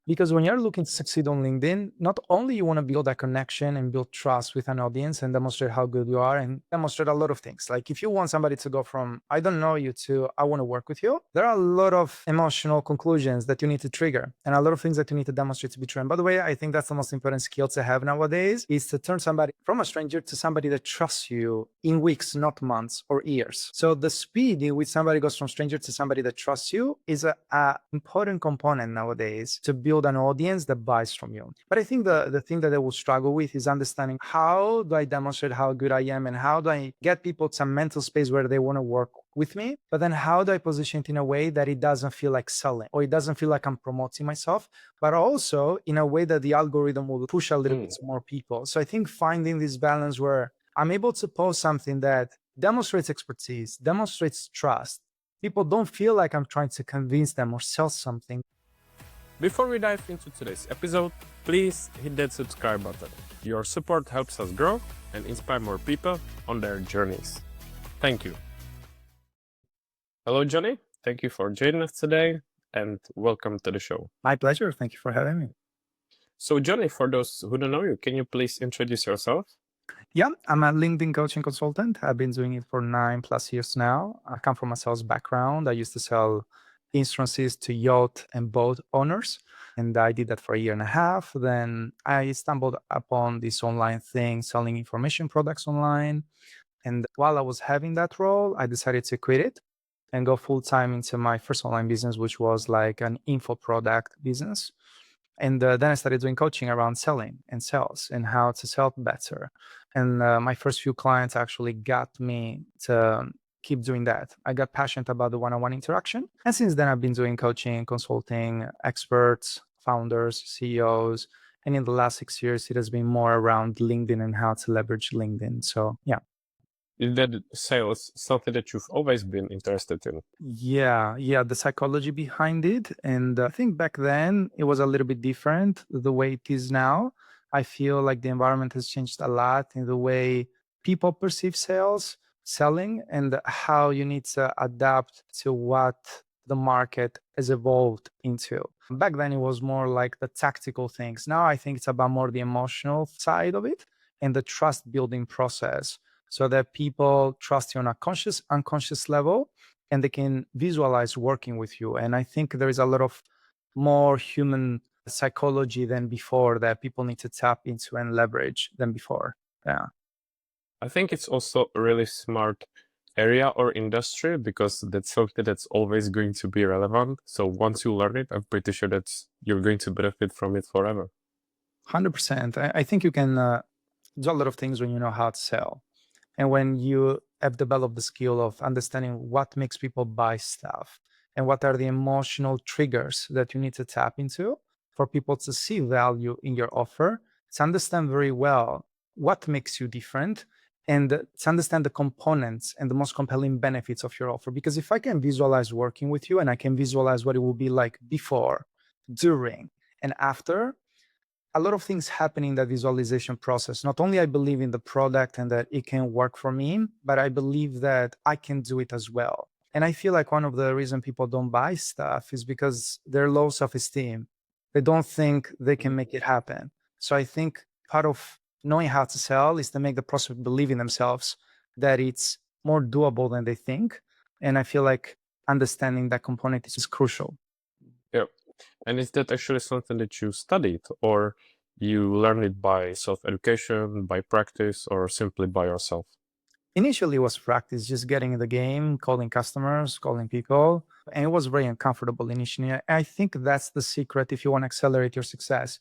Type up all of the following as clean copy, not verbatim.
Because when you're looking to succeed on LinkedIn, not only you want to build that connection and build trust with an audience and demonstrate how good you are and demonstrate a lot of things. Like if you want somebody to go from, I don't know you to, I want to work with you, there are a lot of emotional conclusions that you need to trigger and a lot of things that you need to demonstrate to be true. And by the way, I think that's the most important skill to have nowadays is to turn somebody from a stranger to somebody that trusts you in weeks, not months or years. So the speed in which somebody goes from stranger to somebody that trusts you is a important component nowadays to build an audience that buys from you. But I think the thing that I will struggle with is understanding how do I demonstrate how good I am and how do I get people to a mental space where they want to work with me, but then how do I position it in a way that it doesn't feel like selling or it doesn't feel like I'm promoting myself, but also in a way that the algorithm will push a little bit more people. So I think finding this balance where I'm able to post something that demonstrates expertise, demonstrates trust. People don't feel like I'm trying to convince them or sell something. Before we dive into today's episode, please hit that subscribe button. Your support helps us grow and inspire more people on their journeys. Thank you. Hello, Xhoni. Thank you for joining us today and welcome to the show. My pleasure. Thank you for having me. So, Xhoni, for those who don't know you, can you please introduce yourself? Yeah, I'm a LinkedIn coaching consultant. I've been doing it for 9+ years now. I come from a sales background. I used to sell insurances to yacht and boat owners, and I did that for a year and a half. Then I stumbled upon this online thing, selling information products online. And while I was having that role, I decided to quit it and go full time into my first online business, which was like an info product business. And then I started doing coaching around selling and sales and how to sell better. And my first few clients actually got me to keep doing that. I got passionate about the one-on-one interaction. And since then, I've been doing coaching, consulting, experts, founders, CEOs. And in the last 6 years, it has been more around LinkedIn and how to leverage LinkedIn. So, yeah. Is that sales something that you've always been interested in? Yeah, the psychology behind it. And I think back then it was a little bit different the way it is now. I feel like the environment has changed a lot in the way people perceive selling, and how you need to adapt to what the market has evolved into. Back then it was more like the tactical things. Now I think it's about more the emotional side of it and the trust building process so that people trust you on a conscious, unconscious level and they can visualize working with you. And I think there is a lot of more human psychology than before that people need to tap into and leverage than before. Yeah. I think it's also a really smart area or industry because that's something that's always going to be relevant. So once you learn it, I'm pretty sure that you're going to benefit from it forever. 100%. I think you can do a lot of things when you know how to sell. And when you have developed the skill of understanding what makes people buy stuff and what are the emotional triggers that you need to tap into for people to see value in your offer, to understand very well what makes you different and to understand the components and the most compelling benefits of your offer. Because if I can visualize working with you and I can visualize what it will be like before, during, and after, a lot of things happen in that visualization process. Not only I believe in the product and that it can work for me, but I believe that I can do it as well. And I feel like one of the reasons people don't buy stuff is because they're low self-esteem. They don't think they can make it happen. So I think part of knowing how to sell is to make the prospect believe in themselves that it's more doable than they think. And I feel like understanding that component is crucial. Yeah. And is that actually something that you studied or you learned it by self-education, by practice, or simply by yourself? Initially, it was practice, just getting in the game, calling customers, calling people, and it was very uncomfortable initially. I think that's the secret if you want to accelerate your success.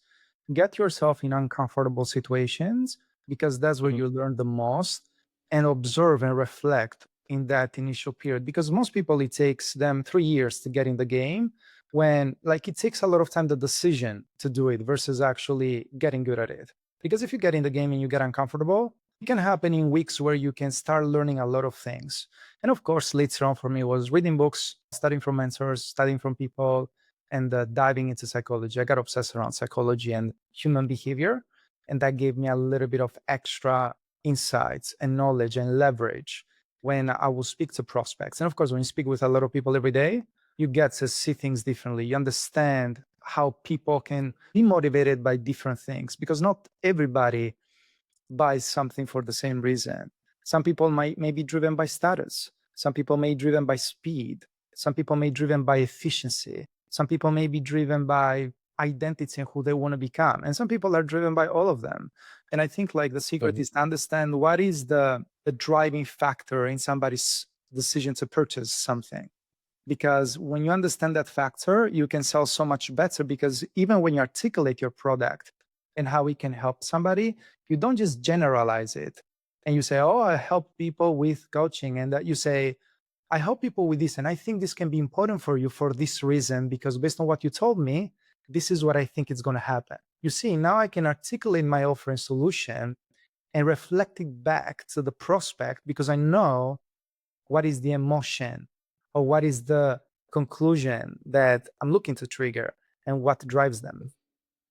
Get yourself in uncomfortable situations because that's where you learn the most, and observe and reflect in that initial period. Because most people, it takes them 3 years to get in the game when like it takes a lot of time, the decision to do it versus actually getting good at it. Because if you get in the game and you get uncomfortable, it can happen in weeks where you can start learning a lot of things. And of course, later on for me was reading books, studying from mentors, studying from people, and diving into psychology. I got obsessed around psychology and human behavior. And that gave me a little bit of extra insights and knowledge and leverage when I will speak to prospects. And of course, when you speak with a lot of people every day, you get to see things differently. You understand how people can be motivated by different things, because not everybody buys something for the same reason. Some people may be driven by status. Some people may be driven by speed. Some people may be driven by efficiency. Some people may be driven by identity and who they want to become. And some people are driven by all of them. And I think like the secret is to understand what is the driving factor in somebody's decision to purchase something. Because when you understand that factor, you can sell so much better, because even when you articulate your product and how it can help somebody, you don't just generalize it and you say, oh, I help people with coaching, and that you say, I help people with this, and I think this can be important for you for this reason, because based on what you told me, this is what I think is going to happen. You see, now I can articulate my offer and solution and reflect it back to the prospect, because I know what is the emotion or what is the conclusion that I'm looking to trigger and what drives them.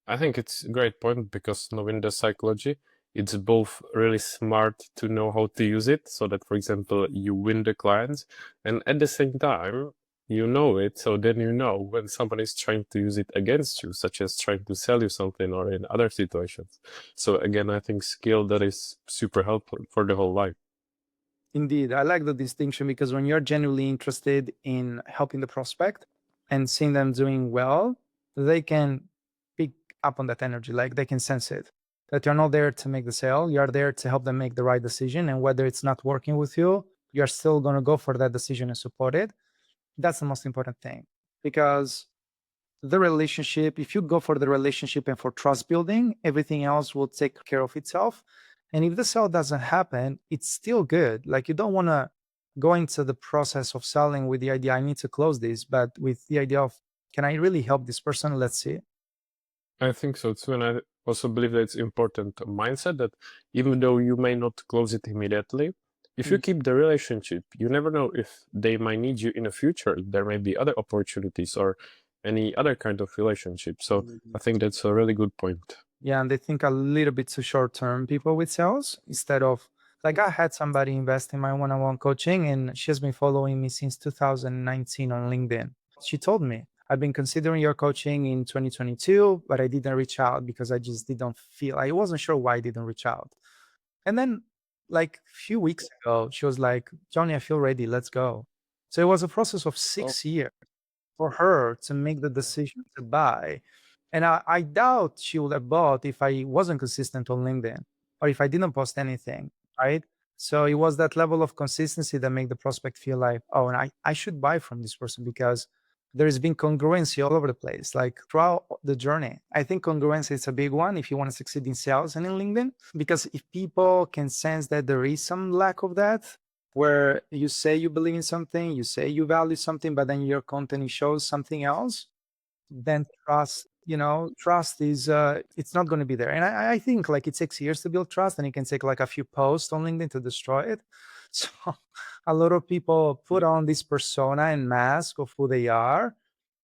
I think it's a great point, because knowing the psychology, it's both really smart to know how to use it so that, for example, you win the clients, and at the same time, you know it, so then you know when someone is trying to use it against you, such as trying to sell you something or in other situations. So again, I think skill that is super helpful for the whole life. Indeed, I like the distinction, because when you're genuinely interested in helping the prospect and seeing them doing well, they can pick up on that energy. Like they can sense it. That you're not there to make the sale, you're there to help them make the right decision. And whether it's not working with you, you're still going to go for that decision and support it. That's the most important thing, because the relationship, if you go for the relationship and for trust building, everything else will take care of itself. And if the sale doesn't happen, it's still good. Like you don't want to go into the process of selling with the idea, I need to close this, but with the idea of, can I really help this person? Let's see. I think so too, and I also believe that it's important mindset that even though you may not close it immediately, if you keep the relationship, you never know if they might need you in the future. There may be other opportunities or any other kind of relationship. So I think that's a really good point. Yeah, and they think a little bit too short term, people with sales, instead of, like, I had somebody invest in my one-on-one coaching, and she has been following me since 2019 on LinkedIn. She told me, I've been considering your coaching in 2022, but I didn't reach out because I just didn't feel, I wasn't sure why I didn't reach out. And then like a few weeks ago, she was like, Johnny, I feel ready, let's go. So it was a process of 6 years for her to make the decision to buy. And I doubt she would have bought if I wasn't consistent on LinkedIn or if I didn't post anything, right? So it was that level of consistency that made the prospect feel like, oh, and I should buy from this person, because there's been congruency all over the place, like throughout the journey. I think congruency is a big one if you want to succeed in sales and in LinkedIn, because if people can sense that there is some lack of that, where you say you believe in something, you say you value something, but then your content shows something else, then trust is it's not going to be there. And I think like it takes years to build trust, and it can take like a few posts on LinkedIn to destroy it. So a lot of people put on this persona and mask of who they are,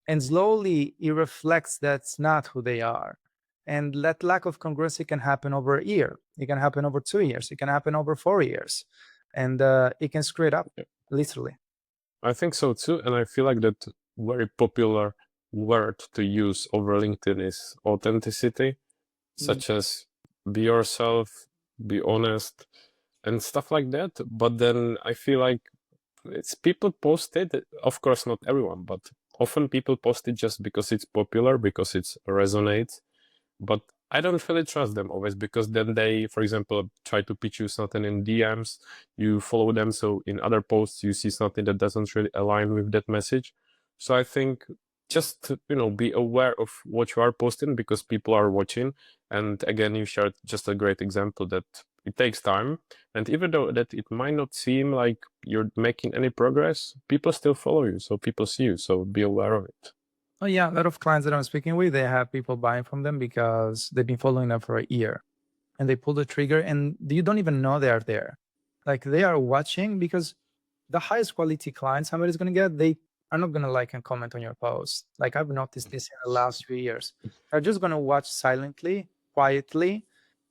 and slowly it reflects that's not who they are. And that lack of congruency can happen over a year, it can happen over 2 years, it can happen over 4 years, and it can screw it up, literally. I think so too, and I feel like that very popular word to use over LinkedIn is authenticity, such as be yourself, be honest, and stuff like that. But then I feel like it's people post it, of course not everyone, but often people post it just because it's popular, because it resonates. But I don't really trust them always, because then they, for example, try to pitch you something in DMs, you follow them, so in other posts you see something that doesn't really align with that message. So I think just be aware of what you are posting, because people are watching. And again, you shared just a great example that it takes time, and even though that it might not seem like you're making any progress, people still follow you, so people see you, so be aware of it. Oh yeah, a lot of clients that I'm speaking with, they have people buying from them because they've been following them for a year, and they pull the trigger and you don't even know they are there. Like they are watching, because the highest quality client somebody's going to get, they are not going to like and comment on your post. Like I've noticed this in the last few years. They're just going to watch silently, quietly,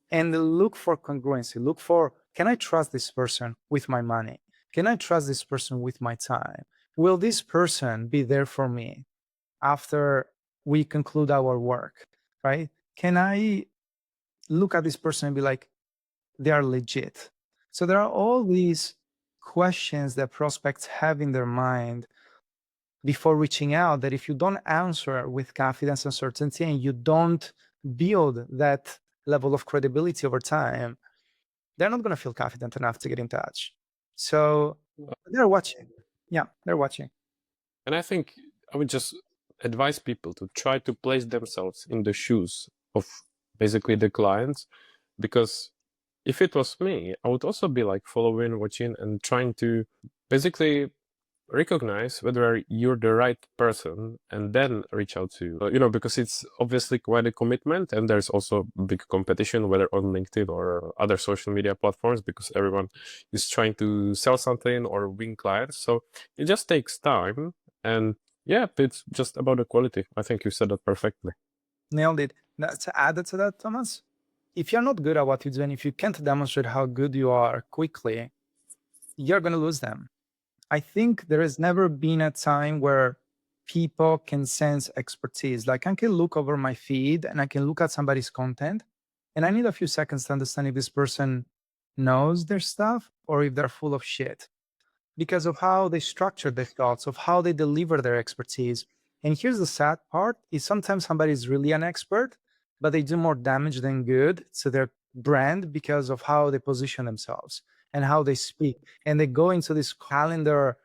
and look for congruency. Look for, can I trust this person with my money? Can I trust this person with my time? Will this person be there for me after we conclude our work, right? Can I look at this person and be like, they are legit? So there are all these questions that prospects have in their mind before reaching out, that if you don't answer with confidence and certainty, and you don't build that level of credibility over time, they're not going to feel confident enough to get in touch. So they're watching. Yeah, they're watching. And I think I would just advise people to try to place themselves in the shoes of basically the clients, because if it was me, I would also be like following, watching, and trying to basically recognize whether you're the right person and then reach out to because it's obviously quite a commitment, and there's also big competition, whether on LinkedIn or other social media platforms, because everyone is trying to sell something or win clients. So it just takes time, and yeah, it's just about the quality. I think you said that perfectly. Nailed it. To add to that, Thomas, if you're not good at what you do, and if you can't demonstrate how good you are quickly, you're going to lose them. I think there has never been a time where people can sense expertise. Like, I can look over my feed and I can look at somebody's content, and I need a few seconds to understand if this person knows their stuff or if they're full of shit, because of how they structure their thoughts, of how they deliver their expertise. And here's the sad part, is sometimes somebody is really an expert, but they do more damage than good to their brand because of how they position themselves and how they speak. And they go into this calendar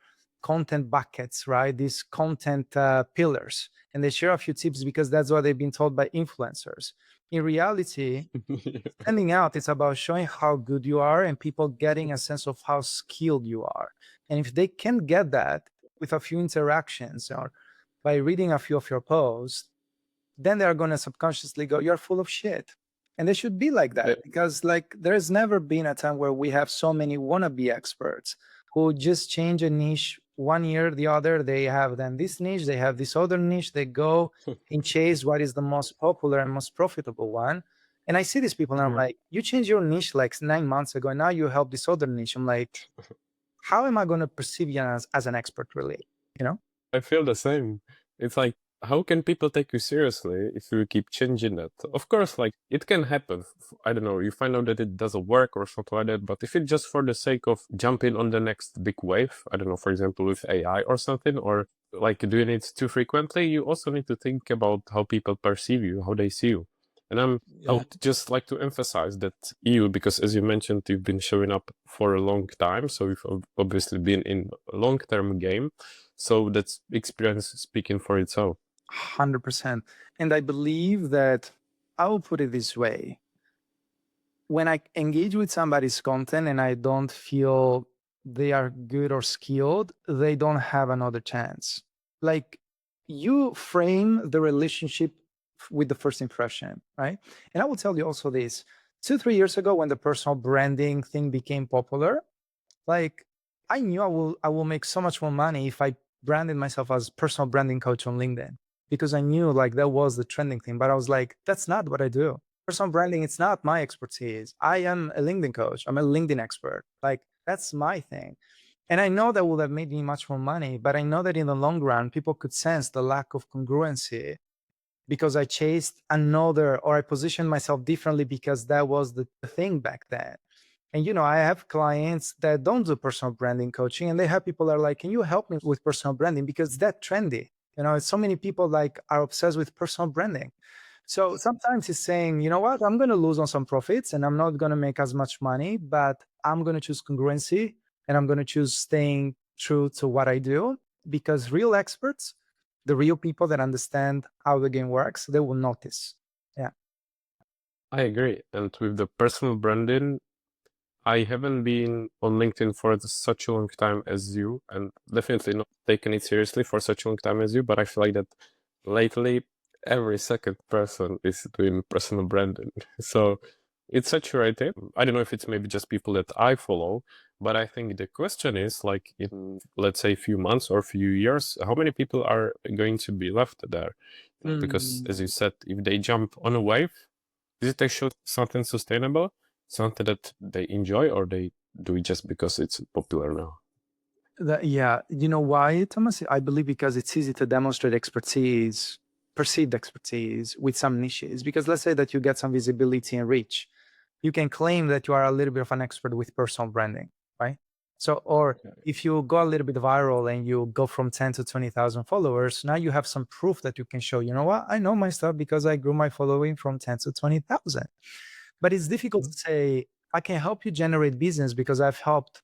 content buckets, right? These content pillars. And they share a few tips because that's what they've been told by influencers. In reality, standing out, it's about showing how good you are and people getting a sense of how skilled you are. And if they can get that with a few interactions or by reading a few of your posts, then they're going to subconsciously go, you're full of shit. And they should be like that, because like there's never been a time where we have so many wannabe experts who just change a niche one year, the other. They have then this niche, they have this other niche, they go and chase what is the most popular and most profitable one. And I see these people and I'm Yeah. like, you changed your niche like 9 months ago, and now you help this other niche. I'm like, how am I going to perceive you as an expert, really? You know? I feel the same. It's like, how can people take you seriously if you keep changing that? Of course, like it can happen. I don't know, you find out that it doesn't work or something like that. But if it's just for the sake of jumping on the next big wave, I don't know, for example, with AI or something, or like doing it too frequently, you also need to think about how people perceive you, how they see you. And I would just like to emphasize that you, because as you mentioned, you've been showing up for a long time. So you've obviously been in a long-term game. So that's experience speaking for itself. 100%. And I believe that, I will put it this way, when I engage with somebody's content and I don't feel they are good or skilled, they don't have another chance. Like, you frame the relationship with the first impression, right? And I will tell you also this: 2, 3 years ago, when the personal branding thing became popular, like, I knew I will make so much more money if I branded myself as personal branding coach on LinkedIn, because I knew like that was the trending thing. But I was like, that's not what I do. Personal branding, it's not my expertise. I am a LinkedIn coach. I'm a LinkedIn expert. Like, that's my thing. And I know that would have made me much more money, but I know that in the long run, people could sense the lack of congruency because I chased another, or I positioned myself differently because that was the thing back then. And I have clients that don't do personal branding coaching, and they have people that are like, can you help me with personal branding, because it's that trendy. So many people like are obsessed with personal branding. So sometimes it's saying, you know what, I'm going to lose on some profits and I'm not going to make as much money, but I'm going to choose congruency and I'm going to choose staying true to what I do, because real experts, the real people that understand how the game works, they will notice. Yeah. I agree. And with the personal branding, I haven't been on LinkedIn for such a long time as you, and definitely not taken it seriously for such a long time as you, but I feel like that lately every second person is doing personal branding. So it's saturated. I don't know if it's maybe just people that I follow, but I think the question is like in, let's say, a few months or a few years, how many people are going to be left there? Because as you said, if they jump on a wave, is it actually something sustainable, something that they enjoy, or they do it just because it's popular now? Yeah. You know why, Thomas? I believe because it's easy to demonstrate expertise perceived expertise with some niches. Because let's say that you get some visibility and reach, you can claim that you are a little bit of an expert with personal branding, right? So, or if you go a little bit viral and you go from 10 to 20,000 followers, now you have some proof that you can show, you know what, I know my stuff because I grew my following from 10 to 20,000. But it's difficult to say, I can help you generate business because I've helped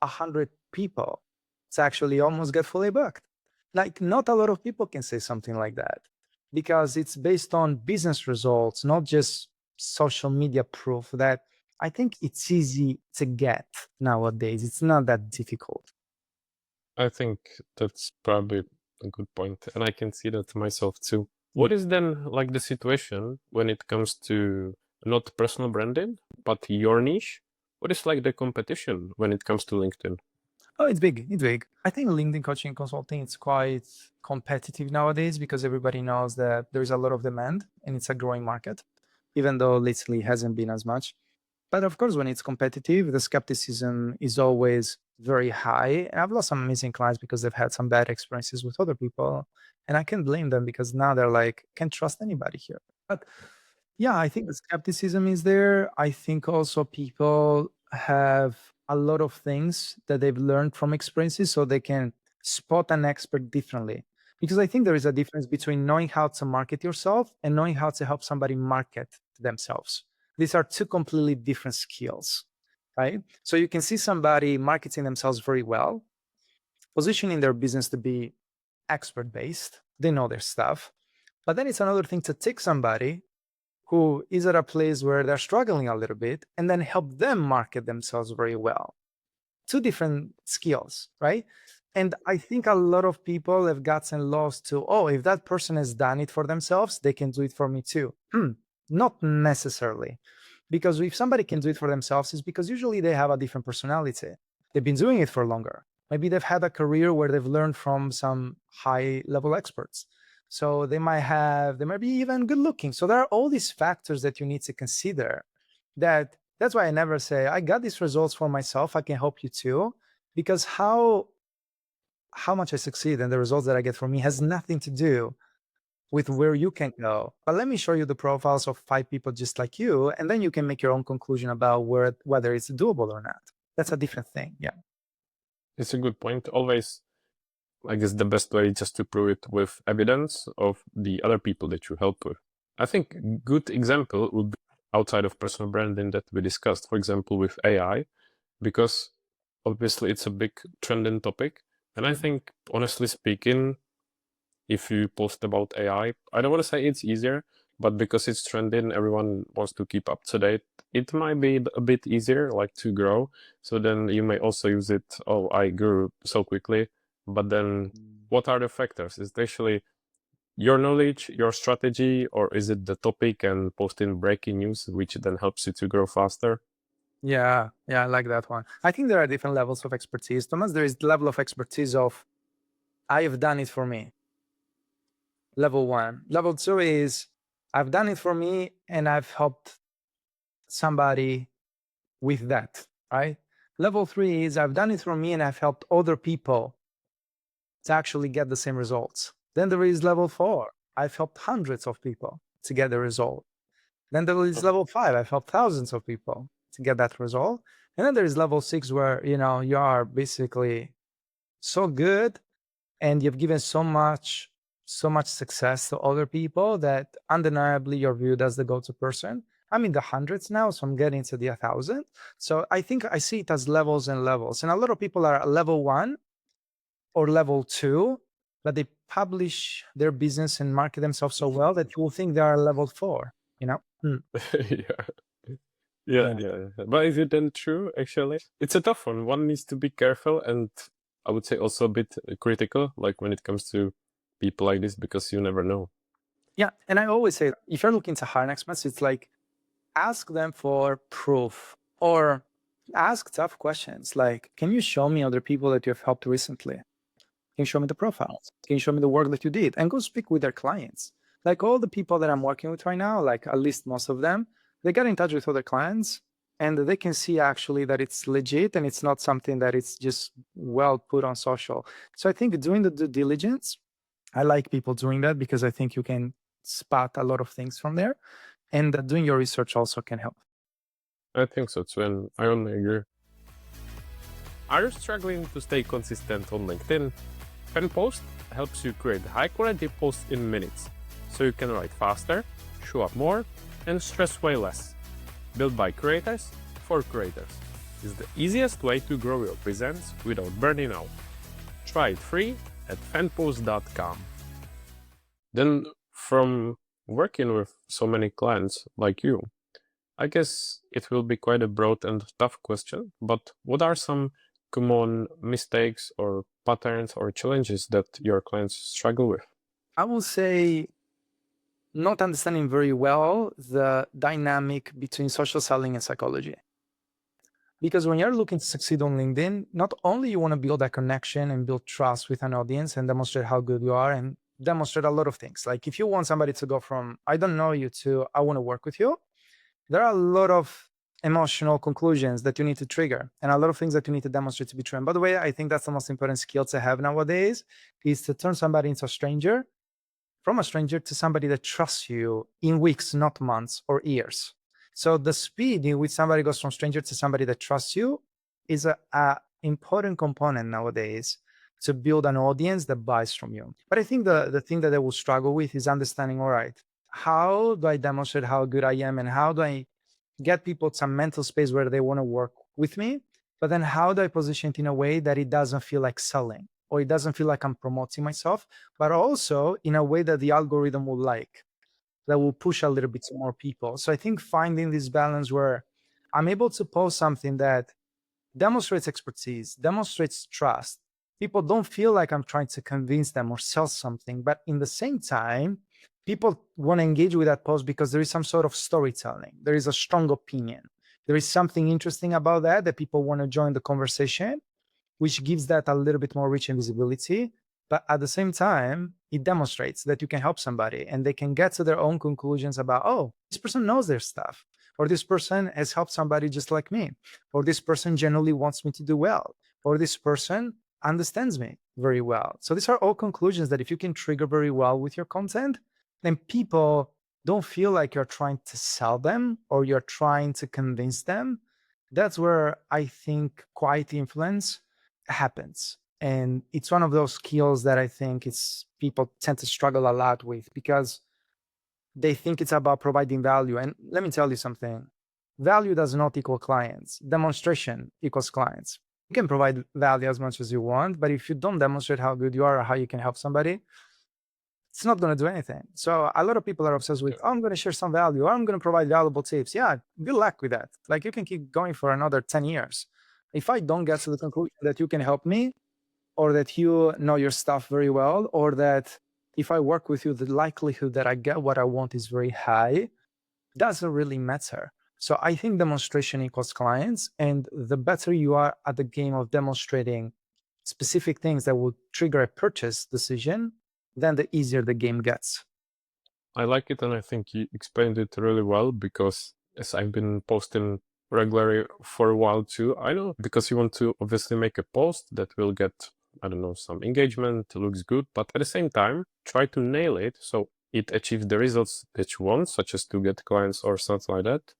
100 people to actually almost get fully booked. Like, not a lot of people can say something like that because it's based on business results, not just social media proof that I think it's easy to get nowadays. It's not that difficult. I think that's probably a good point, and I can see that myself too. What is then like the situation when it comes to not personal branding, but your niche? What is like the competition when it comes to LinkedIn? Oh, it's big. It's big. I think LinkedIn coaching and consulting is quite competitive nowadays because everybody knows that there is a lot of demand and it's a growing market, even though lately hasn't been as much. But of course, when it's competitive, the skepticism is always very high. And I've lost some amazing clients because they've had some bad experiences with other people. And I can't blame them because now they're like, can't trust anybody here. But yeah, I think the skepticism is there. I think also people have a lot of things that they've learned from experiences so they can spot an expert differently. Because I think there is a difference between knowing how to market yourself and knowing how to help somebody market themselves. These are two completely different skills, right? So you can see somebody marketing themselves very well, positioning their business to be expert based, they know their stuff. But then it's another thing to take somebody who is at a place where they're struggling a little bit and then help them market themselves very well. Two different skills, right? And I think a lot of people have gotten lost to, oh, if that person has done it for themselves, they can do it for me too. Not necessarily. Because if somebody can do it for themselves, it's because usually they have a different personality. They've been doing it for longer. Maybe they've had a career where they've learned from some high level experts. So they might be even good looking. So there are all these factors that you need to consider. That's why I never say, I got these results for myself, I can help you too. Because how much I succeed and the results that I get from me has nothing to do with where you can go. But let me show you the profiles of 5 people just like you, and then you can make your own conclusion about whether it's doable or not. That's a different thing. Yeah. It's a good point. Always, I guess the best way is just to prove it with evidence of the other people that you help with. I think good example would be outside of personal branding that we discussed, for example, with AI, because obviously it's a big trending topic. And I think, honestly speaking, if you post about AI, I don't want to say it's easier, but because it's trending, everyone wants to keep up to date. It might be a bit easier, like to grow. So then you may also use it. Oh, I grew so quickly. But then what are the factors? Is it actually your knowledge, your strategy, or is it the topic and posting breaking news, which then helps you to grow faster? Yeah, I like that one. I think there are different levels of expertise. Thomas, there is the level of expertise of I have done it for me. Level 1. Level 2 is I've done it for me and I've helped somebody with that, right? Level 3 is I've done it for me and I've helped other people to actually get the same results. Then there is level 4. I've helped hundreds of people to get the result. Then there is level 5. I've helped thousands of people to get that result. And then there is level 6 where, you are basically so good and you've given so much success to other people that undeniably you're viewed as the go-to person. I'm in the hundreds now, so I'm getting to the 1,000. So I think I see it as levels and levels. And a lot of people are level 1 or level 2, but they publish their business and market themselves so well that you will think they are level 4, you know? Yeah. But is it then true, actually? It's a tough one. One needs to be careful and I would say also a bit critical, like when it comes to people like this, because you never know. Yeah, and I always say, if you're looking to hire experts, it's like ask them for proof or ask tough questions like, can you show me other people that you have helped recently? Can you show me the profiles? Can you show me the work that you did? And go speak with their clients. Like all the people that I'm working with right now, like at least most of them, they get in touch with other clients and they can see actually that it's legit and it's not something that it's just well put on social. So I think doing the due diligence I like people doing that because I think you can spot a lot of things from there, and doing your research also can help. I think so too, and I only agree. Are you struggling to stay consistent on LinkedIn? Fan Post helps you create high quality posts in minutes, so you can write faster, show up more, and stress way less. Built by creators for creators is the easiest way to grow your presence without burning out. Try it free at fanpost.com. Then, from working with so many clients like you, I guess it will be quite a broad and tough question, but what are some common mistakes or patterns or challenges that your clients struggle with? I will say not understanding very well the dynamic between social selling and psychology. Because when you're looking to succeed on LinkedIn, not only you want to build that connection and build trust with an audience and demonstrate how good you are and demonstrate a lot of things. Like if you want somebody to go from I don't know you to I want to work with you, there are a lot of emotional conclusions that you need to trigger and a lot of things that you need to demonstrate to be true. And by the way, I think that's the most important skill to have nowadays is to turn somebody into a stranger, from a stranger to somebody that trusts you in weeks, not months or years. So the speed in which somebody goes from stranger to somebody that trusts you is a important component nowadays to build an audience that buys from you. But I think the thing that I will struggle with is understanding, all right, how do I demonstrate how good I am and how do I get people some mental space where they want to work with me? But then how do I position it in a way that it doesn't feel like selling or it doesn't feel like I'm promoting myself, but also in a way that the algorithm will like, that will push a little bit to more people. So I think finding this balance where I'm able to post something that demonstrates expertise, demonstrates trust. People don't feel like I'm trying to convince them or sell something, but in the same time, people want to engage with that post because there is some sort of storytelling. There is a strong opinion. There is something interesting about that people want to join the conversation, which gives that a little bit more reach and visibility. But at the same time, it demonstrates that you can help somebody and they can get to their own conclusions about, oh, this person knows their stuff, or this person has helped somebody just like me, or this person generally wants me to do well, or this person understands me very well. So these are all conclusions that if you can trigger very well with your content, then people don't feel like you're trying to sell them or you're trying to convince them. That's where I think quiet influence happens. And it's one of those skills that I think it's people tend to struggle a lot with because they think it's about providing value. And let me tell you something. Value does not equal clients. Demonstration equals clients. You can provide value as much as you want, but if you don't demonstrate how good you are or how you can help somebody, it's not going to do anything. So a lot of people are obsessed with, oh, I'm going to share some value, or I'm going to provide valuable tips. Yeah, good luck with that. Like you can keep going for another 10 years. If I don't get to the conclusion that you can help me, or that you know your stuff very well, or that if I work with you, the likelihood that I get what I want is very high, doesn't really matter. So I think demonstration equals clients. And the better you are at the game of demonstrating specific things that will trigger a purchase decision, then the easier the game gets. I like it, and I think you explained it really well because as I've been posting regularly for a while too, I know because you want to obviously make a post that will get, I don't know, some engagement, looks good, but at the same time, try to nail it so it achieves the results that you want, such as to get clients or something like that.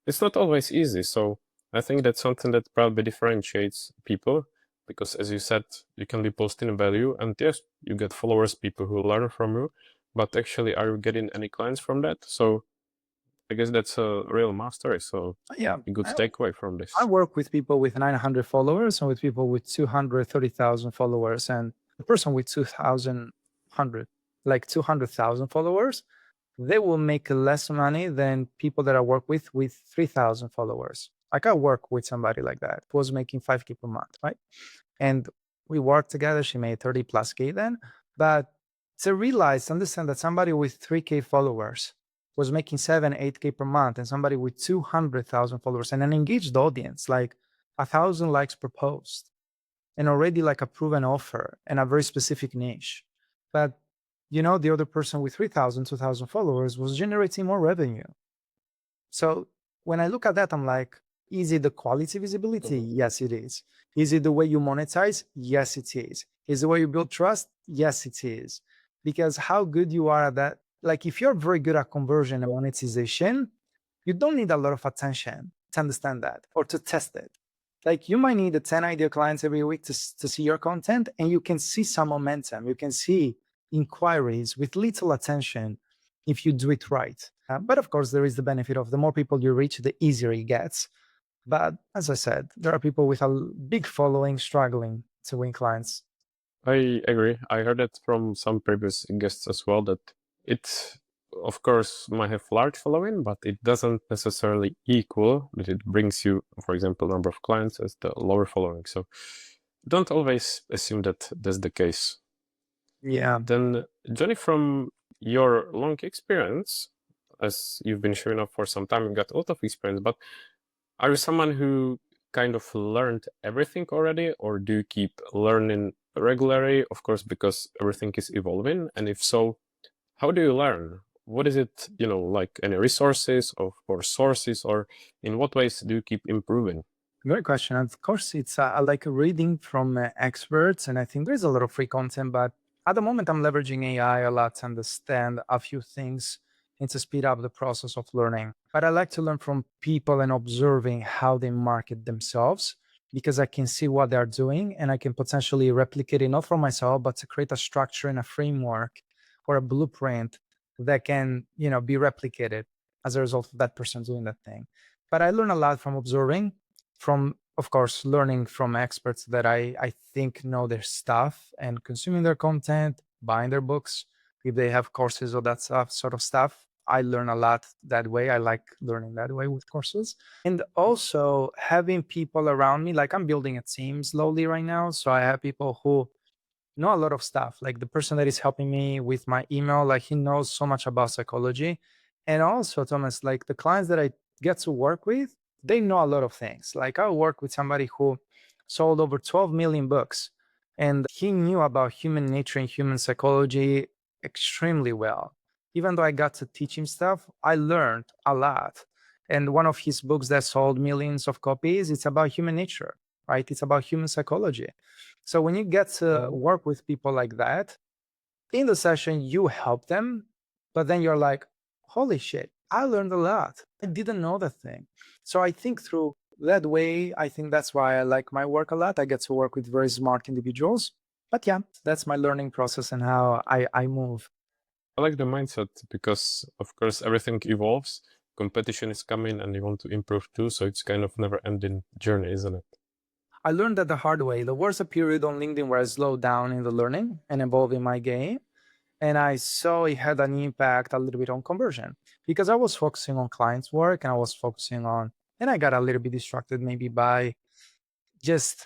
It's not always easy, so I think that's something that probably differentiates people because, as you said, you can be posting value, and yes, you get followers, people who learn from you, but actually, are you getting any clients from that? So I guess that's a real mastery. So Yeah, a good I, takeaway from this. I work with people with 900 followers and with people with 230,000 followers, and the person with 200,000 followers, they will make less money than people that I work with 3,000 followers. Like I work with somebody like that who was making 5K per month, right? And we worked together. She made 30 plus K then. But to realize, to understand that somebody with 3K followers was making 7, 8K per month, and somebody with 200,000 followers and an engaged audience, like 1,000 likes per post, and already like a proven offer and a very specific niche. But the other person with 3,000, 2,000 followers was generating more revenue. So when I look at that, I'm like, is it the quality visibility? Yes, it is. Is it the way you monetize? Yes, it is. Is it the way you build trust? Yes, it is. because how good you are at that. Like if you're very good at conversion and monetization, you don't need a lot of attention to understand that or to test it. Like you might need 10 ideal clients every week to see your content, and you can see some momentum. You can see inquiries with little attention if you do it right. But of course, there is the benefit of the more people you reach, the easier it gets. But as I said, there are people with a big following struggling to win clients. I agree. I heard it from some previous guests as well that it, of course, might have large following, but it doesn't necessarily equal that it brings you, for example, number of clients as the lower following. So don't always assume that that's the case. Yeah. Then, Johnny, from your long experience, as you've been showing up for some time, you got a lot of experience, but are you someone who kind of learned everything already, or do you keep learning regularly? Of course, because everything is evolving. And if so, how do you learn? What is it, like any resources or sources, or in what ways do you keep improving? Great question. Of course, it's like reading from experts, and I think there's a lot of free content. But at the moment, I'm leveraging AI a lot to understand a few things and to speed up the process of learning. But I like to learn from people and observing how they market themselves because I can see what they're doing and I can potentially replicate it not for myself, but to create a structure and a framework or a blueprint that can, be replicated as a result of that person doing that thing. But I learn a lot from observing, from of course learning from experts that I think know their stuff and consuming their content, buying their books if they have courses or that stuff sort of stuff. I learn a lot that way. I like learning that way with courses. And also having people around me, like I'm building a team slowly right now. So I have people who know a lot of stuff. Like the person that is helping me with my email, like he knows so much about psychology. And also, Thomas, like the clients that I get to work with, they know a lot of things. Like I work with somebody who sold over 12 million books, and he knew about human nature and human psychology extremely well. Even though I got to teach him stuff, I learned a lot. And one of his books that sold millions of copies, it's about human nature, right? It's about human psychology. So when you get to work with people like that, in the session, you help them, but then you're like, holy shit, I learned a lot. I didn't know that thing. So I think through that way, I think that's why I like my work a lot. I get to work with very smart individuals. But yeah, that's my learning process and how I move. I like the mindset because, of course, everything evolves. Competition is coming and you want to improve too. So it's kind of never ending journey, isn't it? I learned that the hard way. There was a period on LinkedIn where I slowed down in the learning and evolving my game. And I saw it had an impact a little bit on conversion because I was focusing on clients' work and I was focusing on, and I got a little bit distracted maybe by just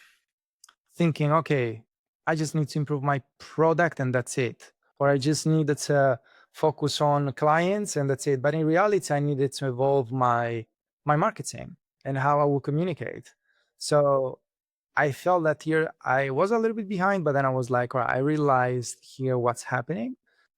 thinking, okay, I just need to improve my product and that's it. Or I just needed to focus on clients and that's it. But in reality, I needed to evolve my marketing and how I will communicate. So I felt that here I was a little bit behind, but then I was like, all right, I realized here what's happening.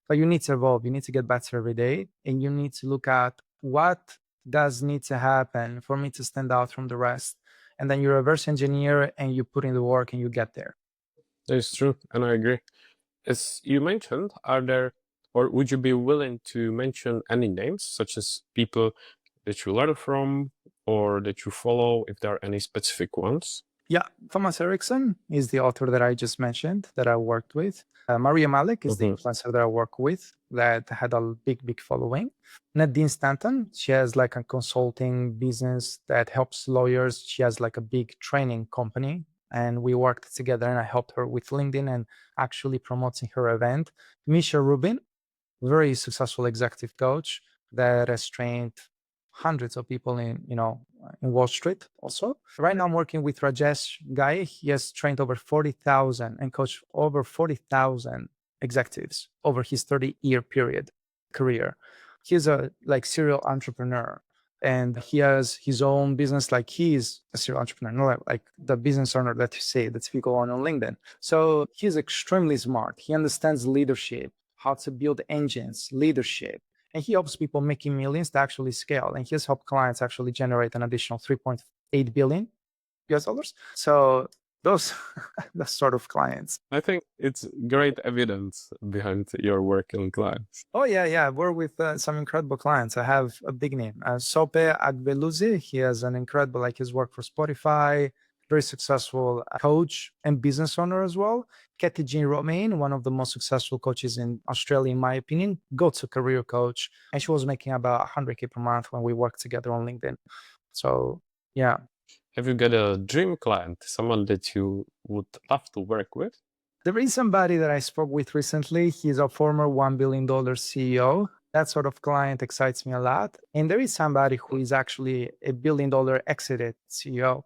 But you need to evolve. You need to get better every day, and you need to look at what does need to happen for me to stand out from the rest. And then you reverse engineer and you put in the work and you get there. That is true, and I agree. As you mentioned, are there, or would you be willing to mention any names, such as people that you learn from or that you follow, if there are any specific ones? Yeah, Thomas Erickson is the author that I just mentioned that I worked with. Maria Malik is the influencer that I work with that had a big following. Nadine Stanton, she has like a consulting business that helps lawyers. She has like a big training company, and we worked together and I helped her with LinkedIn and actually promoting her event. Misha Rubin, very successful executive coach that has trained hundreds of people in Wall Street also. Right now I'm working with Rajesh Guy. He has trained over 40,000 and coached over 40,000 executives over his 30-year period career. He's a like serial entrepreneur and he has his own business. Like he's a serial entrepreneur, not like the business owner that you say that you go on LinkedIn. So he's extremely smart. He understands leadership, how to build engines, leadership, and he helps people making millions to actually scale. And he has helped clients actually generate an additional 3.8 billion US dollars. So those the sort of clients. I think it's great evidence behind your work and clients. Oh yeah, yeah. I work with some incredible clients. I have a big name, Sope Agbeluzi. He has an incredible, like his work for Spotify. Very successful coach and business owner as well. Katie Jean Romain, one of the most successful coaches in Australia, in my opinion, go-to career coach, and she was making about 100K per month when we worked together on LinkedIn. So yeah. Have you got a dream client, someone that you would love to work with? There is somebody that I spoke with recently. He's a former $1 billion CEO. That sort of client excites me a lot. And there is somebody who is actually a $1 billion exited CEO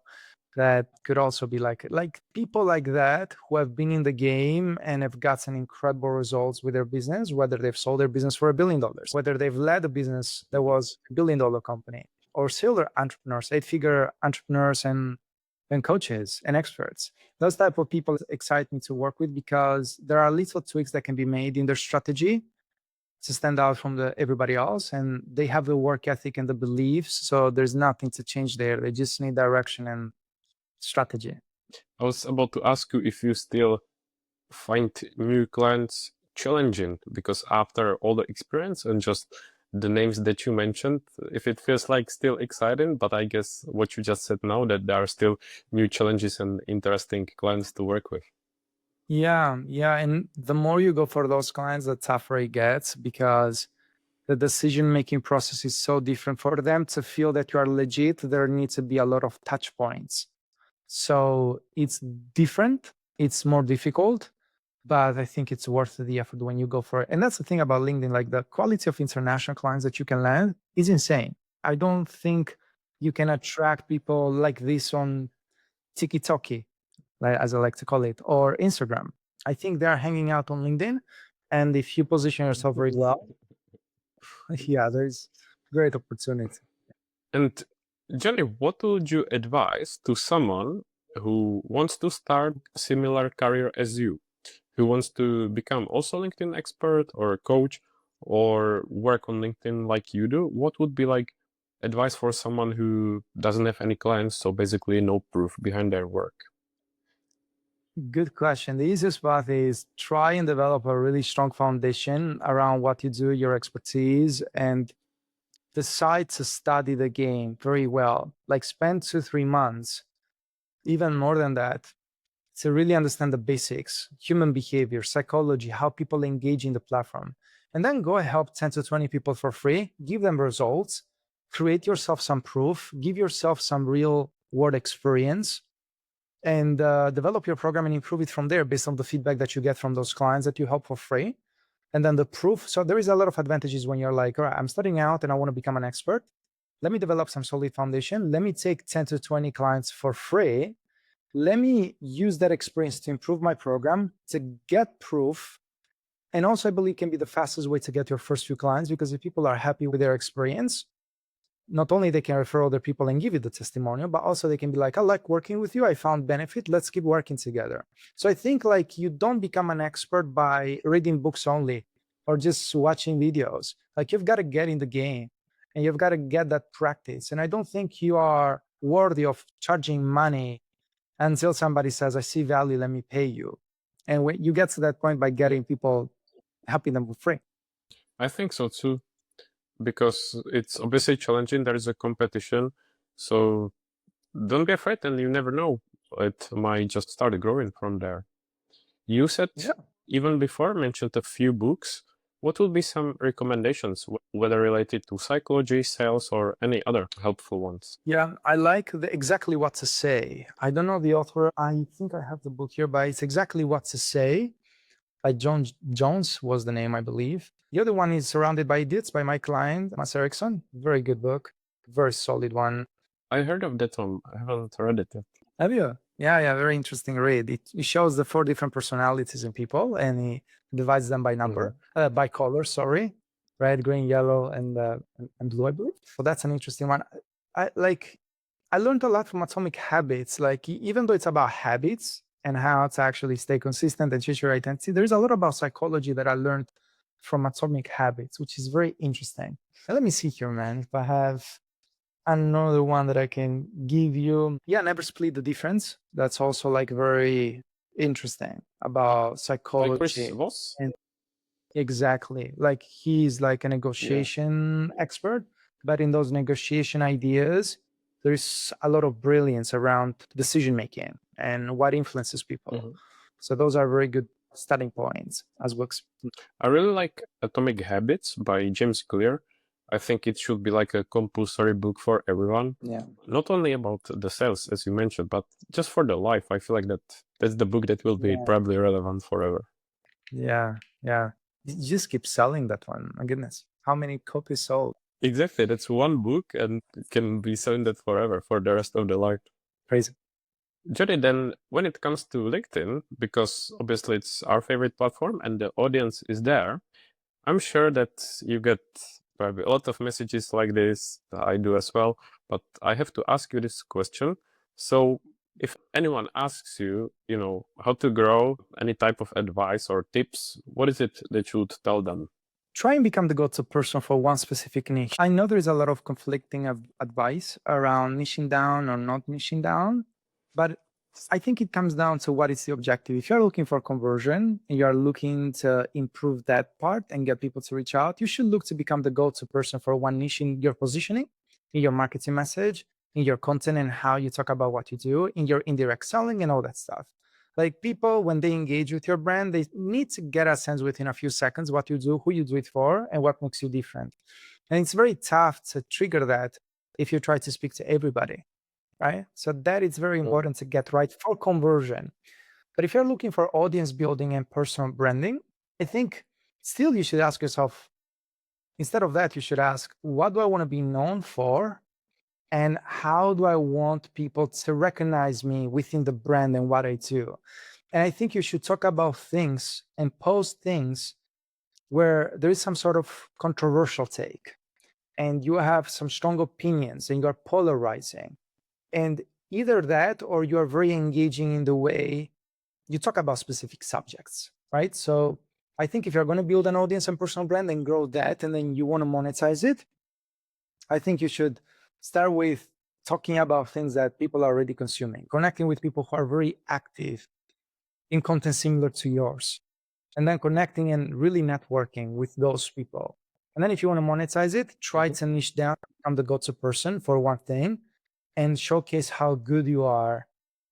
that could also be like people like that who have been in the game and have gotten incredible results with their business, whether they've sold their business for $1 billion, whether they've led a business that was $1 billion company, or still entrepreneurs, 8-figure entrepreneurs and coaches and experts. Those type of people excite me to work with because there are little tweaks that can be made in their strategy to stand out from everybody else, and they have the work ethic and the beliefs, so there's nothing to change there. They just need direction and strategy. I was about to ask you if you still find new clients challenging, because after all the experience and just the names that you mentioned, if it feels like still exciting, but I guess what you just said now, that there are still new challenges and interesting clients to work with. Yeah, yeah. And the more you go for those clients, the tougher it gets because the decision-making process is so different. For them to feel that you are legit, there needs to be a lot of touch points. So it's different, it's more difficult, but I think it's worth the effort when you go for it. And that's the thing about LinkedIn, like the quality of international clients that you can land is insane. I don't think you can attract people like this on TikTok, like, as I like to call it, or Instagram. I think they're hanging out on LinkedIn. And if you position yourself very well, yeah, there's great opportunity. And Johnny, what would you advise to someone who wants to start a similar career as you, who wants to become also LinkedIn expert or a coach or work on LinkedIn like you do? What would be like advice for someone who doesn't have any clients, so basically no proof behind their work? Good question. The easiest path is try and develop a really strong foundation around what you do, your expertise, and decide to study the game very well. Like spend 2-3 months, even more than that, to really understand the basics, human behavior, psychology, how people engage in the platform. And then go help 10 to 20 people for free, give them results, create yourself some proof, give yourself some real world experience, and develop your program and improve it from there based on the feedback that you get from those clients that you help for free. And then the proof. So there is a lot of advantages when you're like, all right, I'm starting out and I want to become an expert. Let me develop some solid foundation. Let me take 10 to 20 clients for free. Let me use that experience to improve my program, to get proof. And also, I believe can be the fastest way to get your first few clients, because if people are happy with their experience, not only they can refer other people and give you the testimonial, but also they can be like, I like working with you. I found benefit. Let's keep working together. So I think like you don't become an expert by reading books only or just watching videos. Like you've got to get in the game and you've got to get that practice. And I don't think you are worthy of charging money until somebody says, I see value, let me pay you. And when you get to that point by getting people, helping them for free. I think so too, because it's obviously challenging. There is a competition. So don't be afraid, and you never know. It might just start growing from there. You said even before mentioned a few books. What would be some recommendations, whether related to psychology, sales, or any other helpful ones? Yeah, I like exactly what to say. I don't know the author. I think I have the book here, but it's exactly what to say. By John Jones was the name, I believe. The other one is Surrounded by Idiots by my client, Mas Erickson. Very good book, very solid one. I heard of that one. I haven't read it yet. Have you? Yeah, yeah, very interesting read. It shows the 4 different personalities in people, and he divides them by number, by color. Sorry, red, green, yellow, and blue, I believe. So that's an interesting one. I learned a lot from Atomic Habits. Like even though it's about habits and how to actually stay consistent and choose your identity, there's a lot about psychology that I learned from Atomic Habits, which is very interesting. Now, let me see here, man. If I have, Another one that I can give you, yeah, never split the difference. That's also like very interesting about Like Chris psychology. Voss? And exactly, like he's like a Yeah. negotiation expert, but in those negotiation ideas, there's a lot of brilliance around decision making and what influences people. Mhm. So those are very good starting points as books. I really like Atomic Habits by James Clear. I think it should be like a compulsory book for everyone. Yeah. Not only about the sales, as you mentioned, but just for the life. I feel like that's the book that will be Yeah. probably relevant forever. Yeah. Yeah. You just keep selling that one. My goodness. How many copies sold? Exactly. That's one book and it can be selling that forever for the rest of the life. Crazy. Jody, then when it comes to LinkedIn, because obviously it's our favorite platform and the audience is there, I'm sure that you get probably a lot of messages like this. I do as well. But I have to ask you this question. So if anyone asks you, how to grow, any type of advice or tips, what is it that you would tell them? Try and become the go-to person for one specific niche. I know there's a lot of conflicting advice around niching down or not niching down, but I think it comes down to what is the objective. If you're looking for conversion and you're looking to improve that part and get people to reach out, you should look to become the go-to person for one niche in your positioning, in your marketing message, in your content and how you talk about what you do, in your indirect selling and all that stuff. Like people, when they engage with your brand, they need to get a sense within a few seconds what you do, who you do it for, and what makes you different. And it's very tough to trigger that if you try to speak to everybody, right? So that is very Mm. important to get right for conversion. But if you're looking for audience building and personal branding, I think still you should ask yourself, instead of that, you should ask, what do I want to be known for? And how do I want people to recognize me within the brand and what I do? And I think you should talk about things and post things where there is some sort of controversial take and you have some strong opinions and you're polarizing. And either that or you're very engaging in the way you talk about specific subjects, right? So I think if you're going to build an audience and personal brand and grow that and then you want to monetize it, I think you should start with talking about things that people are already consuming, connecting with people who are very active in content similar to yours, and then connecting and really networking with those people. And then if you want to monetize it, try Mhm. to niche down, become the go-to person for one thing, and showcase how good you are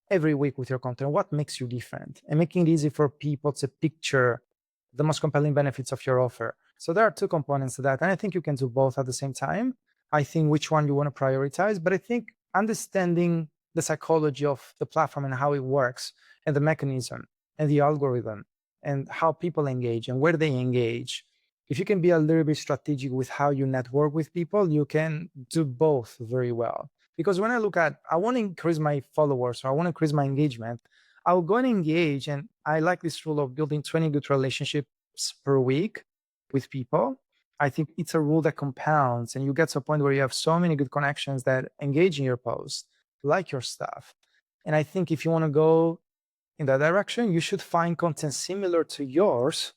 every week with your content, what makes you different, and making it easy for people to picture the most compelling benefits of your offer. So there are two components to that. And I think you can do both at the same time. I think which one you want to prioritize, but I think understanding the psychology of the platform and how it works and the mechanism and the algorithm and how people engage and where they engage. If you can be a little bit strategic with how you network with people, you can do both very well. Because when I look at, I want to increase my followers or I want to increase my engagement, I'll go and engage. And I like this rule of building 20 good relationships per week with people. I think it's a rule that compounds and you get to a point where you have so many good connections that engage in your post, like your stuff. And I think if you want to go in that direction, you should find content similar to yours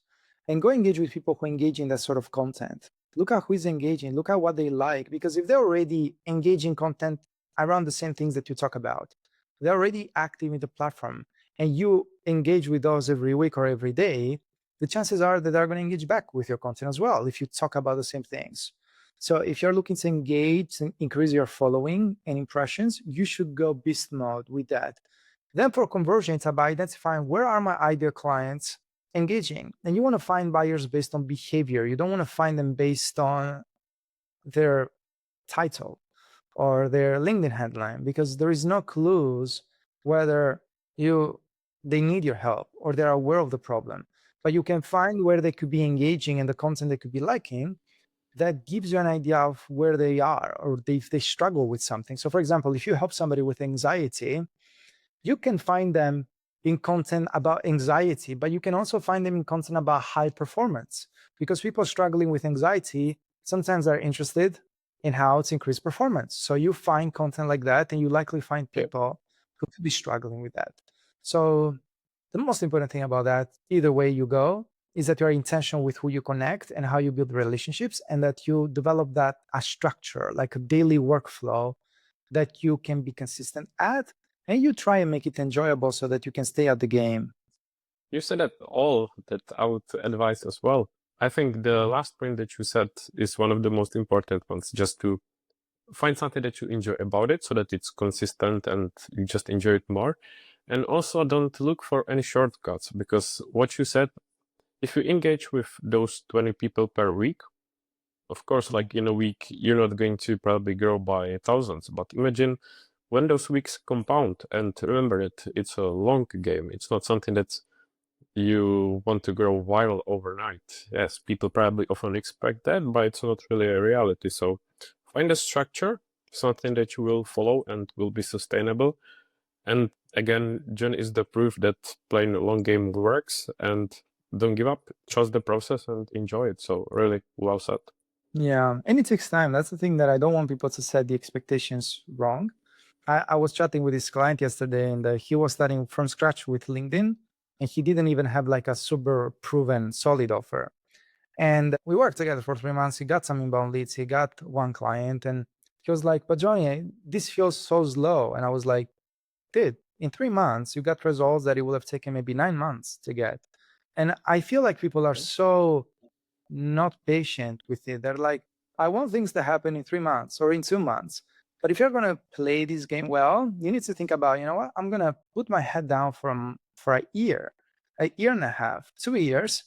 and go engage with people who engage in that sort of content. Look at who is engaging, look at what they like, because if they're already engaging content around the same things that you talk about, they're already active in the platform, and you engage with those every week or every day, the chances are that they're going to engage back with your content as well if you talk about the same things. So if you're looking to engage and increase your following and impressions, you should go beast mode with that. Then for conversion, it's about identifying where are my ideal clients engaging. And you want to find buyers based on behavior. You don't want to find them based on their title or their LinkedIn headline because there is no clues whether you they need your help or they're aware of the problem. But you can find where they could be engaging and the content they could be liking that gives you an idea of where they are or if they struggle with something. So for example, if you help somebody with anxiety, you can find them in content about anxiety, but you can also find them in content about high performance because people struggling with anxiety sometimes are interested in how to increase performance. So you find content like that, and you likely find Yeah. people who could be struggling with that. So the most important thing about that, either way you go, is that you're intentional with who you connect and how you build relationships, and that you develop that a structure, like a daily workflow that you can be consistent at, and you try and make it enjoyable so that you can stay at the game. You said that all that I would advise as well. I think the last point that you said is one of the most important ones, just to find something that you enjoy about it so that it's consistent and you just enjoy it more. And also don't look for any shortcuts, because what you said, if you engage with those 20 people per week, of course, like in a week, you're not going to probably grow by thousands, but imagine when those weeks compound. And remember that it's a long game. It's not something that you want to grow viral overnight. Yes, people probably often expect that, but it's not really a reality. So find a structure, something that you will follow and will be sustainable. And again, John is the proof that playing a long game works, and don't give up, trust the process and enjoy it. So really well said. Yeah, and it takes time. That's the thing that I don't want people to set the expectations wrong. I was chatting with this client yesterday, and he was starting from scratch with LinkedIn, and he didn't even have like a super proven solid offer. And we worked together for 3 months. He got some inbound leads. He got one client, and he was like, "But Johnny, this feels so slow." And I was like, "Dude, in 3 months, you got results that it would have taken maybe 9 months to get." And I feel like people are so not patient with it. They're like, I want things to happen in 3 months or in 2 months. But if you're gonna play this game well, you need to think about, you know what, I'm gonna put my head down for a year and a half, 2 years,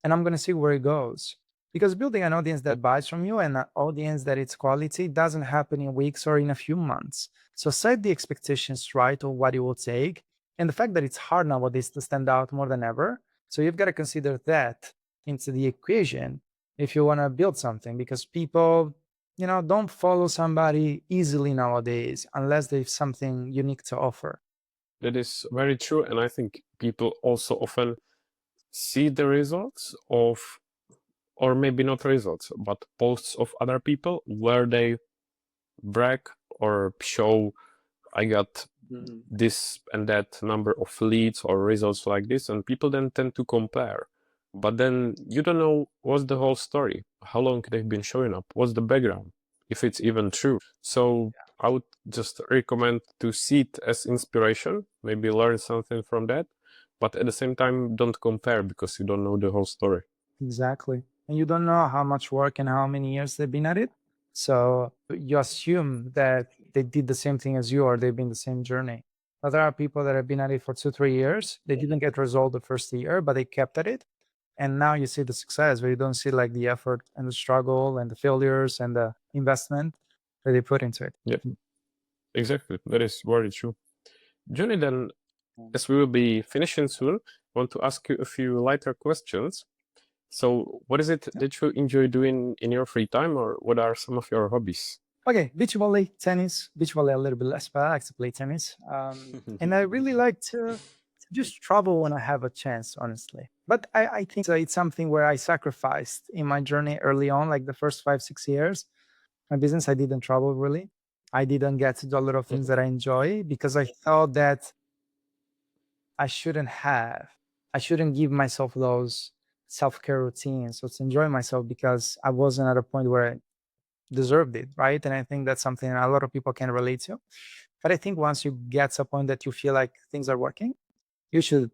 and I'm going to see where it goes. Because building an audience that buys from you and an audience that it's quality doesn't happen in weeks or in a few months. So set the expectations right of what it will take. And the fact that it's hard nowadays to stand out more than ever. So you've got to consider that into the equation if you want to build something, because people, don't follow somebody easily nowadays unless they have something unique to offer. That is very true. And I think people also often see the results of, or maybe not results, but posts of other people where they brag or show, I got this and that number of leads or results like this, and people then tend to compare. But then you don't know what's the whole story, how long they've been showing up, what's the background, if it's even true. So I would just recommend to see it as inspiration, maybe learn something from that, but at the same time, don't compare because you don't know the whole story. Exactly. And you don't know how much work and how many years they've been at it. So you assume that they did the same thing as you or they've been the same journey. But there are people that have been at it for 2, 3 years. They didn't get result the first year, but they kept at it. And now you see the success, but you don't see like the effort and the struggle and the failures and the investment that they put into it. Yeah, exactly. That is very true. Johnny, then, as we will be finishing soon, I want to ask you a few lighter questions. So, what is it that you enjoy doing in your free time, or what are some of your hobbies? Okay, beach volley, tennis. Beach volley a little bit less, but I like to play tennis. And I really like to just travel when I have a chance, honestly. But I think it's something where I sacrificed in my journey early on, like the first 5, 6 years. My business, I didn't travel really. I didn't get to do a lot of things that I enjoy because I thought that I shouldn't have. I shouldn't give myself those self-care routines. So to enjoy myself because I wasn't at a point where I deserved it, right? And I think that's something a lot of people can relate to. But I think once you get to a point that you feel like things are working, you should,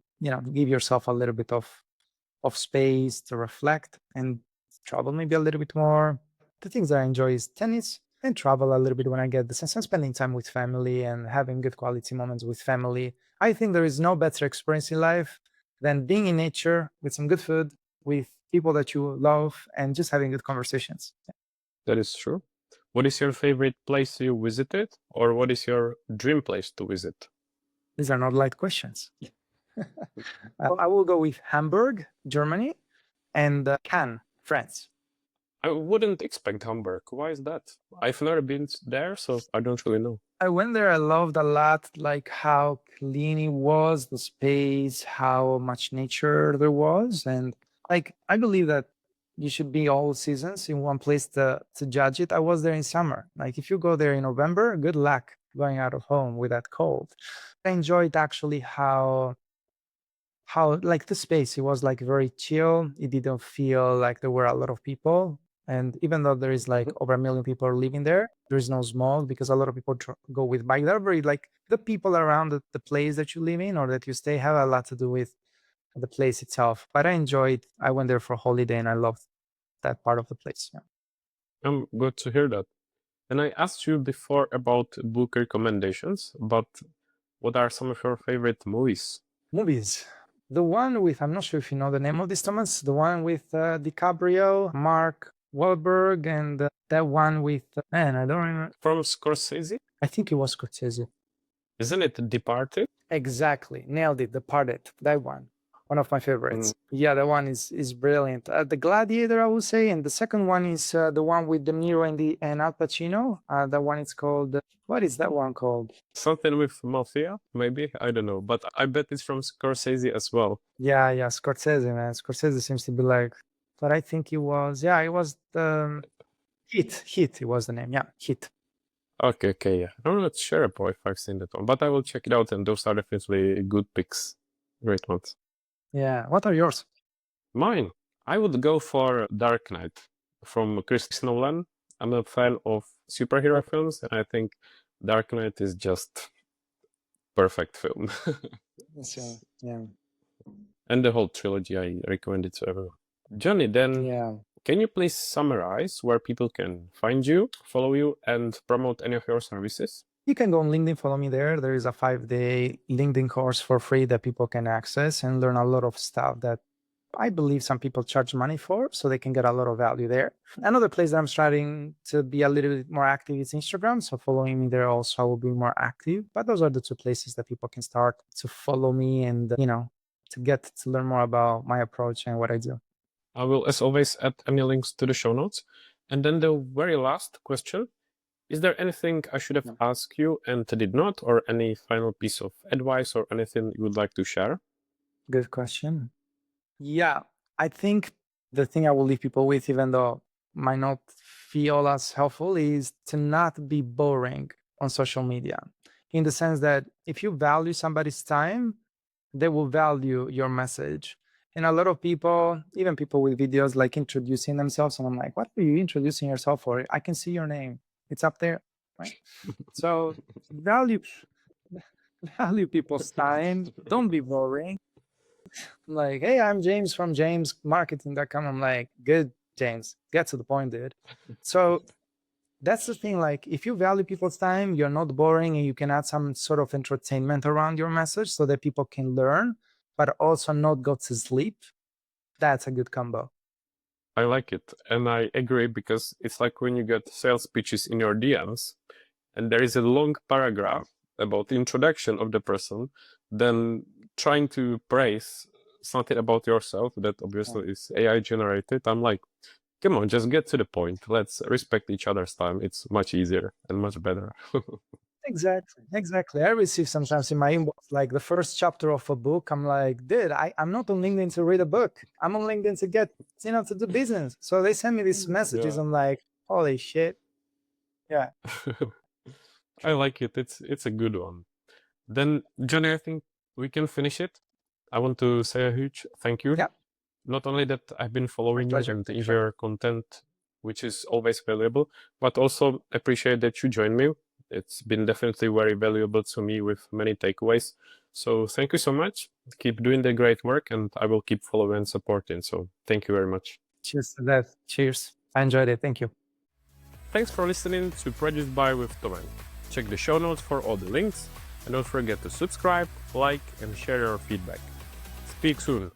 give yourself a little bit of space to reflect and travel maybe a little bit more. The things that I enjoy is tennis and travel a little bit when I get the sense of spending time with family and having good quality moments with family. I think there is no better experience in life than being in nature with some good food, with people that you love, and just having good conversations. That is true. What is your favorite place you visited, or what is your dream place to visit? These are not light questions. I will go with Hamburg, Germany, and Cannes, France. I wouldn't expect Hamburg. Why is that? I've never been there, so I don't really know. I went there. I loved a lot, like how clean it was, the space, how much nature there was, and like I believe that you should be all seasons in one place to judge it. I was there in summer. Like if you go there in November, good luck going out of home with that cold. I enjoyed actually how how like the space, it was like very chill. It didn't feel like there were a lot of people. And even though there is like Mhm. over 1 million people living there, there is no smog because a lot of people go with bike. They're very like the people around the place that you live in or that you stay have a lot to do with the place itself. But I enjoyed. I went there for holiday and I loved that part of the place. Yeah. I'm good to hear that. And I asked you before about book recommendations, but what are some of your favorite movies? Movies. The one with, I'm not sure if you know the name of this, Thomas. The one with DiCaprio, Mark Wahlberg, and that one with man, I don't remember. From Scorsese? I think it was Scorsese. Isn't it Departed? Exactly, nailed it. Departed. That one of my favorites. Yeah, that one is brilliant. The Gladiator, I would say, and the second one is the one with De Niro and Al Pacino. That one is called. What is that one called? Something with Mafia, maybe? I don't know, but I bet it's from Scorsese as well. Yeah, Scorsese, man. Scorsese seems to be like, but I think it was, yeah, it was the Hit. It was the name. Yeah, Hit. Okay, yeah. I'm not sure if I've seen that one, but I will check it out, and those are definitely good picks. Great ones. Yeah. What are yours? Mine, I would go for Dark Knight from Chris Nolan. I'm a fan of superhero films, and I think Dark Knight is just perfect film. Yeah. And the whole trilogy, I recommend it to everyone. Johnny, then Yeah. can you please summarize where people can find you, follow you, and promote any of your services? You can go on LinkedIn, follow me there. There is a 5-day LinkedIn course for free that people can access and learn a lot of stuff that I believe some people charge money for, so they can get a lot of value there. Another place that I'm starting to be a little bit more active is Instagram. So following me there also, I will be more active. But those are the two places that people can start to follow me and, to get to learn more about my approach and what I do. I will, as always, add any links to the show notes. And then the very last question. Is there anything I should have No. asked you and did not, or any final piece of advice or anything you would like to share? Good question. Yeah, I think the thing I will leave people with, even though might not feel as helpful, is to not be boring on social media. In the sense that if you value somebody's time, they will value your message. And a lot of people, even people with videos like introducing themselves, and I'm like, what are you introducing yourself for? I can see your name. It's up there, right? So value value people's time. Don't be boring. I'm like, hey, I'm James from jamesmarketing.com. I'm like, good, James, get to the point, dude. So that's the thing. Like, if you value people's time, you're not boring and you can add some sort of entertainment around your message so that people can learn, but also not go to sleep. That's a good combo. I like it. And I agree because it's like when you get sales pitches in your DMs and there is a long paragraph about the introduction of the person, then trying to praise something about yourself that obviously is AI generated. I'm like, come on, just get to the point. Let's respect each other's time. It's much easier and much better. Exactly. I receive sometimes in my inbox like the first chapter of a book. I'm like, dude, I'm not on LinkedIn to read a book. I'm on LinkedIn to get, to do business. So they send me these messages. Yeah. I'm like, holy shit. Yeah. I like it. It's a good one. Then, Johnny, I think we can finish it. I want to say a huge thank you. Yeah. Not only that I've been following you Pleasure. and Thank you enjoy very your content, which is always valuable, but also appreciate that you joined me. It's been definitely very valuable to me with many takeaways. So thank you so much. Keep doing the great work, and I will keep following and supporting. So thank you very much. Cheers to that. Cheers. I enjoyed it. Thank you. Thanks for listening to Produced by with Tommen. Check the show notes for all the links, and don't forget to subscribe, like, and share your feedback. Speak soon.